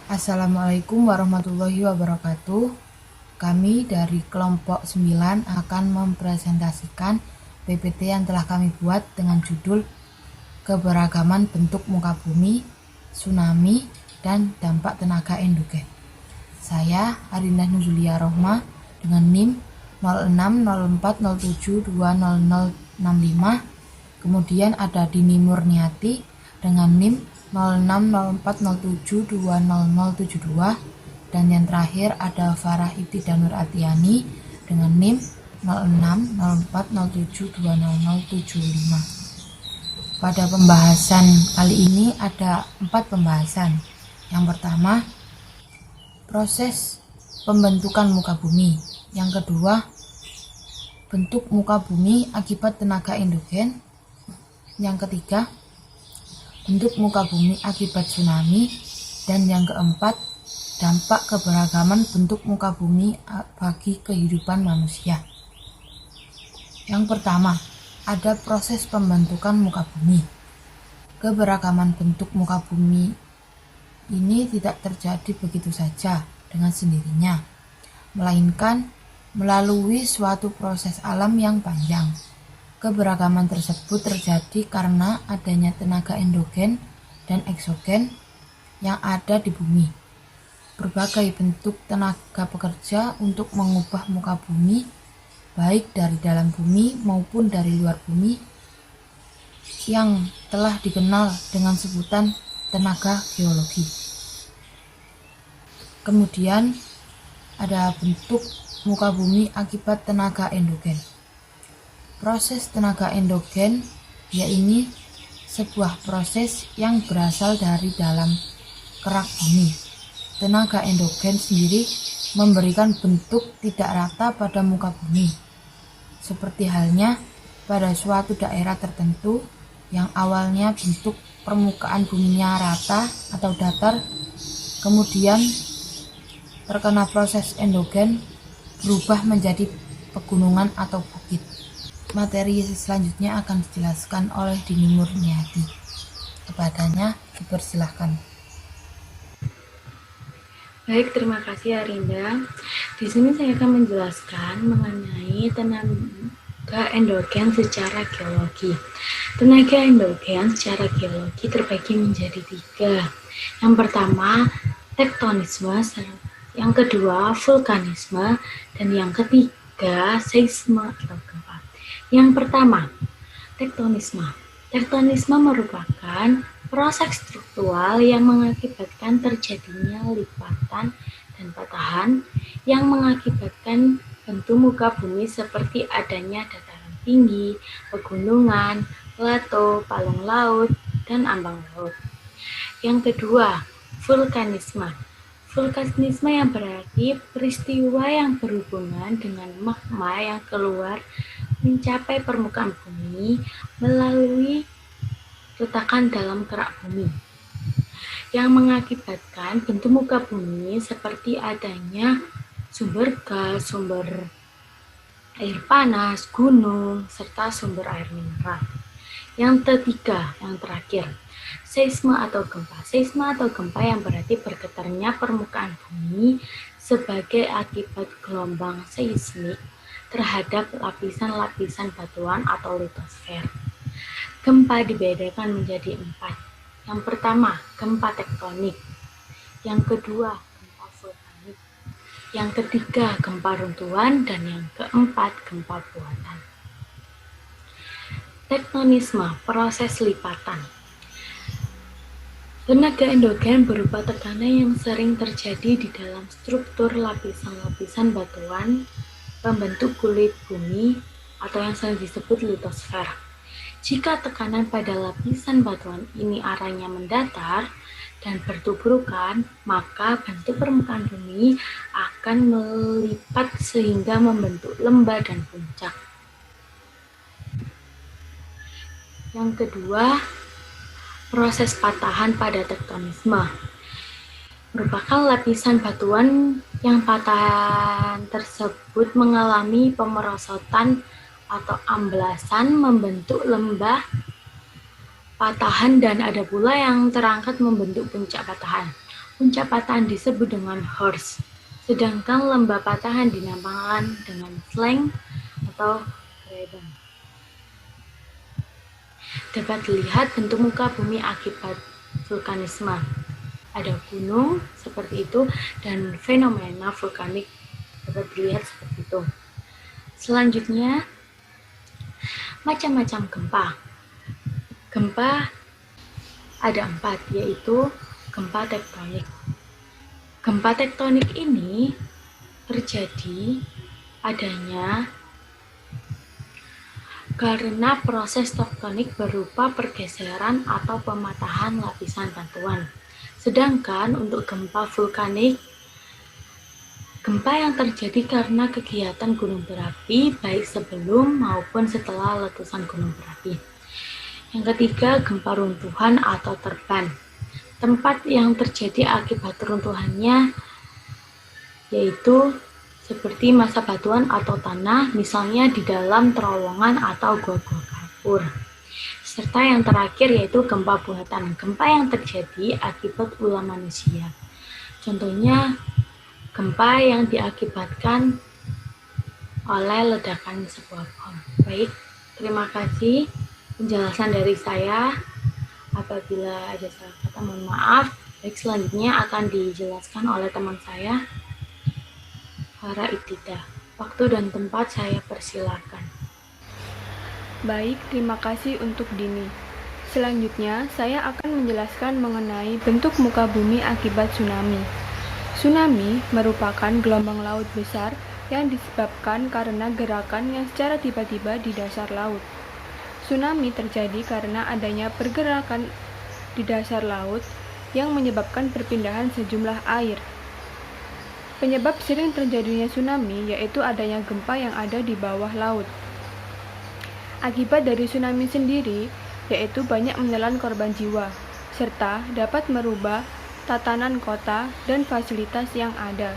Assalamualaikum warahmatullahi wabarakatuh. Kami dari kelompok 9 akan mempresentasikan PPT yang telah kami buat dengan judul Keberagaman Bentuk Muka Bumi, Tsunami, dan Dampak Tenaga Endogen. Saya Arindah Nuzulia Rohma dengan NIM 0604072065. Kemudian ada Dini Murniati dengan NIM 0604072072, dan yang terakhir ada Farah Ibtidanur Atiani dengan NIM 0604072075. Pada pembahasan kali ini ada 4 pembahasan. Yang pertama, proses pembentukan muka bumi. Yang kedua, bentuk muka bumi akibat tenaga endogen. Yang ketiga, bentuk muka bumi akibat tsunami. Dan yang keempat, dampak keberagaman bentuk muka bumi bagi kehidupan manusia. Yang pertama, ada proses pembentukan muka bumi. Keberagaman bentuk muka bumi ini tidak terjadi begitu saja dengan sendirinya, melainkan melalui suatu proses alam yang panjang. Keberagaman tersebut terjadi karena adanya tenaga endogen dan eksogen yang ada di bumi. Berbagai bentuk tenaga bekerja untuk mengubah muka bumi, baik dari dalam bumi maupun dari luar bumi, yang telah dikenal dengan sebutan tenaga geologi. Kemudian ada bentuk muka bumi akibat tenaga endogen. Proses tenaga endogen yaitu sebuah proses yang berasal dari dalam kerak bumi. Tenaga endogen sendiri memberikan bentuk tidak rata pada muka bumi, seperti halnya pada suatu daerah tertentu yang awalnya bentuk permukaan buminya rata atau datar, kemudian terkena proses endogen berubah menjadi pegunungan atau bukit. Materi selanjutnya akan dijelaskan oleh Dini Murniati. Kepadanya dipersilahkan. Baik, terima kasih Arinda. Di sini saya akan menjelaskan mengenai tenaga endogen secara geologi. Tenaga endogen secara geologi terbagi menjadi 3. Yang pertama, tektonisme, yang kedua, vulkanisme, dan yang ketiga, seisme atau gempa. Yang pertama, tektonisme. Tektonisme merupakan proses struktural yang mengakibatkan terjadinya lipatan dan patahan yang mengakibatkan bentuk muka bumi seperti adanya dataran tinggi, pegunungan, plato, palung laut, dan ambang laut. Yang kedua, vulkanisme. Vulkanisme yang berarti peristiwa yang berhubungan dengan magma yang keluar mencapai permukaan bumi melalui retakan dalam kerak bumi, yang mengakibatkan bentuk muka bumi seperti adanya sumber gas, sumber air panas, gunung, serta sumber air mineral. Yang ketiga, yang terakhir, seisme atau gempa. Seisme atau gempa yang berarti bergetarnya permukaan bumi sebagai akibat gelombang seismik terhadap lapisan-lapisan batuan atau litosfer. Gempa dibedakan menjadi 4. Yang pertama, gempa tektonik. Yang kedua, gempa vulkanik. Yang ketiga, gempa runtuhan. Dan yang keempat, gempa buatan. Tektonisme, proses lipatan. Tenaga endogen berupa tekanan yang sering terjadi di dalam struktur lapisan-lapisan batuan pembentuk kulit bumi atau yang sering disebut litosfer. Jika tekanan pada lapisan batuan ini arahnya mendatar dan bertuburukan, maka bentuk permukaan bumi akan melipat sehingga membentuk lembah dan puncak. Yang kedua, proses patahan pada tektonisme. Merupakan lapisan batuan yang patahan tersebut mengalami pemerosotan atau amblasan membentuk lembah patahan dan ada pula yang terangkat membentuk puncak patahan. Puncak patahan disebut dengan horst, sedangkan lembah patahan dinamakan dengan flank atau graben. Dapat dilihat bentuk muka bumi akibat vulkanisme. Ada gunung seperti itu dan fenomena vulkanik dapat dilihat seperti itu. Selanjutnya, macam-macam gempa. Gempa ada 4, yaitu gempa tektonik. Gempa tektonik ini terjadi adanya karena proses tektonik berupa pergeseran atau pematahan lapisan batuan. Sedangkan untuk gempa vulkanik, gempa yang terjadi karena kegiatan gunung berapi baik sebelum maupun setelah letusan gunung berapi. Yang ketiga, gempa runtuhan atau terban. Tempat yang terjadi akibat runtuhannya yaitu seperti masa batuan atau tanah, misalnya di dalam terowongan atau gua-gua kapur. Serta yang terakhir yaitu gempa buatan, gempa yang terjadi akibat ulah manusia. Contohnya, gempa yang diakibatkan oleh ledakan sebuah bom. Baik, terima kasih penjelasan dari saya. Apabila ada salah kata, mohon maaf. Baik, selanjutnya akan dijelaskan oleh teman saya, Farah Ibtidah. Waktu dan tempat saya persilakan. Baik, terima kasih untuk Dini. Selanjutnya, saya akan menjelaskan mengenai bentuk muka bumi akibat tsunami. Tsunami merupakan gelombang laut besar yang disebabkan karena gerakan yang secara tiba-tiba di dasar laut. Tsunami terjadi karena adanya pergerakan di dasar laut yang menyebabkan perpindahan sejumlah air. Penyebab sering terjadinya tsunami yaitu adanya gempa yang ada di bawah laut. Akibat dari tsunami sendiri yaitu banyak menelan korban jiwa, serta dapat merubah tatanan kota dan fasilitas yang ada.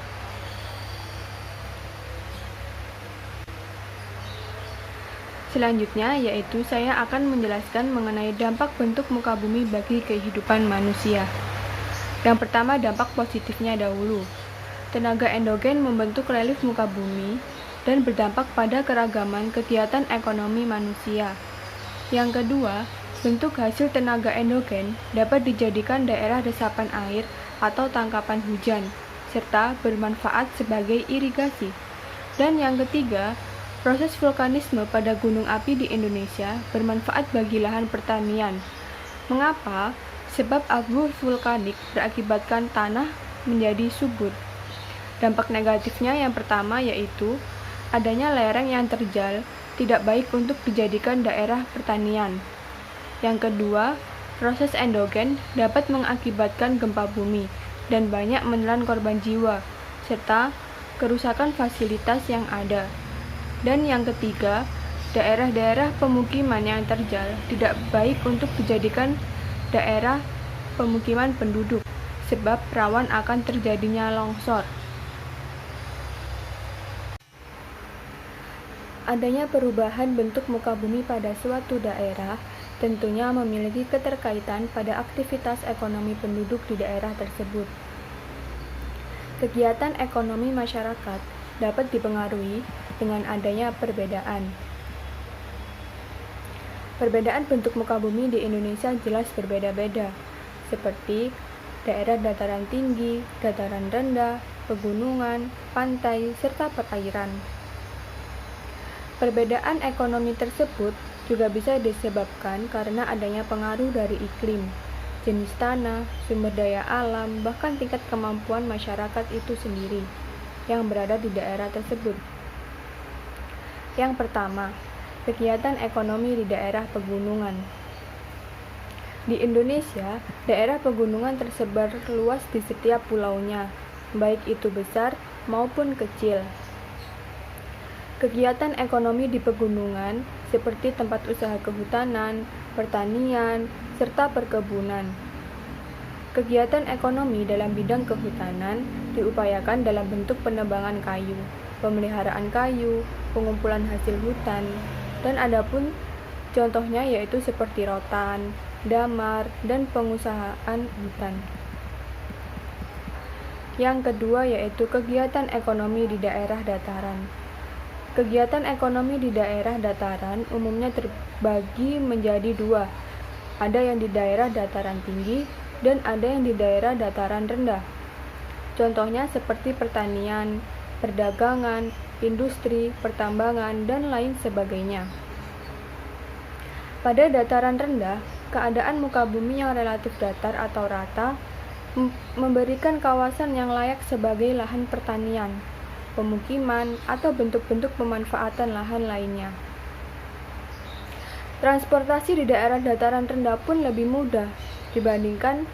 Selanjutnya yaitu saya akan menjelaskan mengenai dampak bentuk muka bumi bagi kehidupan manusia. Yang pertama, dampak positifnya dahulu. Tenaga endogen membentuk relief muka bumi dan berdampak pada keragaman kegiatan ekonomi manusia. Yang kedua, bentuk hasil tenaga endogen dapat dijadikan daerah resapan air atau tangkapan hujan, serta bermanfaat sebagai irigasi. Dan yang ketiga, proses vulkanisme pada gunung api di Indonesia bermanfaat bagi lahan pertanian. Mengapa? Sebab abu vulkanik berakibatkan tanah menjadi subur. Dampak negatifnya yang pertama yaitu adanya lereng yang terjal tidak baik untuk dijadikan daerah pertanian. Yang kedua, proses endogen dapat mengakibatkan gempa bumi dan banyak menelan korban jiwa, serta kerusakan fasilitas yang ada. Dan yang ketiga, daerah-daerah pemukiman yang terjal tidak baik untuk dijadikan daerah pemukiman penduduk, sebab rawan akan terjadinya longsor. Adanya perubahan bentuk muka bumi pada suatu daerah tentunya memiliki keterkaitan pada aktivitas ekonomi penduduk di daerah tersebut. Kegiatan ekonomi masyarakat dapat dipengaruhi dengan adanya perbedaan. Perbedaan bentuk muka bumi di Indonesia jelas berbeda-beda, seperti daerah dataran tinggi, dataran rendah, pegunungan, pantai, serta perairan. Perbedaan ekonomi tersebut juga bisa disebabkan karena adanya pengaruh dari iklim, jenis tanah, sumber daya alam, bahkan tingkat kemampuan masyarakat itu sendiri yang berada di daerah tersebut. Yang pertama, kegiatan ekonomi di daerah pegunungan. Di Indonesia, daerah pegunungan tersebar luas di setiap pulaunya, baik itu besar maupun kecil. Kegiatan ekonomi di pegunungan seperti tempat usaha kehutanan, pertanian, serta perkebunan. Kegiatan ekonomi dalam bidang kehutanan diupayakan dalam bentuk penebangan kayu, pemeliharaan kayu, pengumpulan hasil hutan, dan adapun contohnya yaitu seperti rotan, damar, dan pengusahaan hutan. Yang kedua yaitu kegiatan ekonomi di daerah dataran. Kegiatan ekonomi di daerah dataran umumnya terbagi menjadi dua. Ada yang di daerah dataran tinggi dan ada yang di daerah dataran rendah. Contohnya seperti pertanian, perdagangan, industri, pertambangan, dan lain sebagainya. Pada dataran rendah, keadaan muka bumi yang relatif datar atau rata memberikan kawasan yang layak sebagai lahan pertanian, pemukiman, atau bentuk-bentuk pemanfaatan lahan lainnya. Transportasi di daerah dataran rendah pun lebih mudah dibandingkan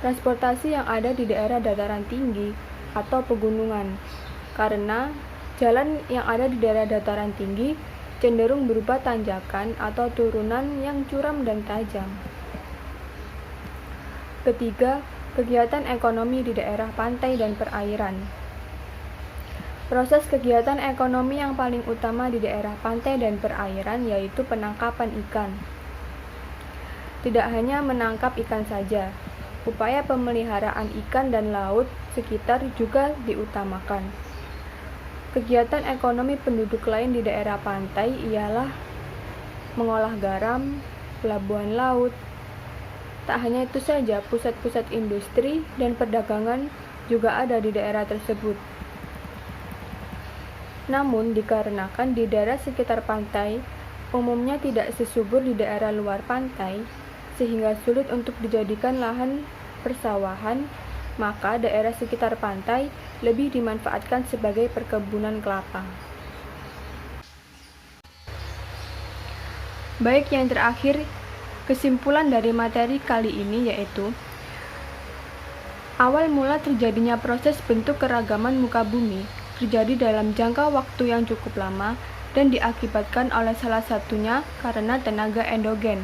transportasi yang ada di daerah dataran tinggi atau pegunungan, karena jalan yang ada di daerah dataran tinggi cenderung berupa tanjakan atau turunan yang curam dan tajam. Ketiga, kegiatan ekonomi di daerah pantai dan perairan. Proses kegiatan ekonomi yang paling utama di daerah pantai dan perairan yaitu penangkapan ikan. Tidak hanya menangkap ikan saja, upaya pemeliharaan ikan dan laut sekitar juga diutamakan. Kegiatan ekonomi penduduk lain di daerah pantai ialah mengolah garam, pelabuhan laut. Tak hanya itu saja, pusat-pusat industri dan perdagangan juga ada di daerah tersebut. Namun, dikarenakan di daerah sekitar pantai umumnya tidak sesubur di daerah luar pantai, sehingga sulit untuk dijadikan lahan persawahan, maka daerah sekitar pantai lebih dimanfaatkan sebagai perkebunan kelapa. Baik, yang terakhir, kesimpulan dari materi kali ini yaitu awal mula terjadinya proses bentuk keragaman muka bumi terjadi dalam jangka waktu yang cukup lama dan diakibatkan oleh salah satunya karena tenaga endogen.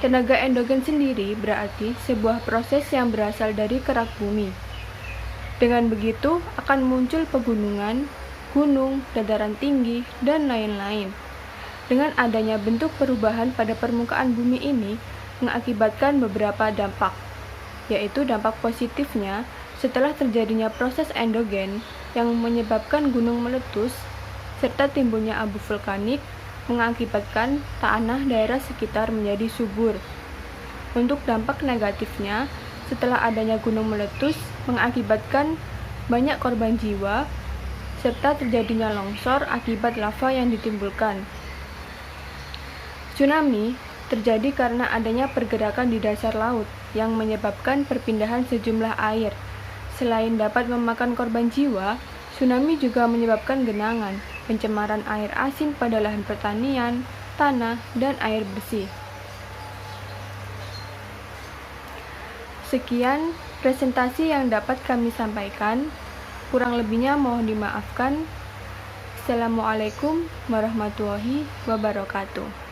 Tenaga endogen sendiri berarti sebuah proses yang berasal dari kerak bumi. Dengan begitu akan muncul pegunungan, gunung, dataran tinggi, dan lain-lain. Dengan adanya bentuk perubahan pada permukaan bumi ini mengakibatkan beberapa dampak, yaitu dampak positifnya setelah terjadinya proses endogen yang menyebabkan gunung meletus serta timbulnya abu vulkanik mengakibatkan tanah daerah sekitar menjadi subur. Untuk dampak negatifnya, setelah adanya gunung meletus mengakibatkan banyak korban jiwa serta terjadinya longsor akibat lava yang ditimbulkan. Tsunami terjadi karena adanya pergerakan di dasar laut yang menyebabkan perpindahan sejumlah air. Selain dapat memakan korban jiwa, tsunami juga menyebabkan genangan, pencemaran air asin pada lahan pertanian, tanah, dan air bersih. Sekian presentasi yang dapat kami sampaikan. Kurang lebihnya mohon dimaafkan. Assalamualaikum warahmatullahi wabarakatuh.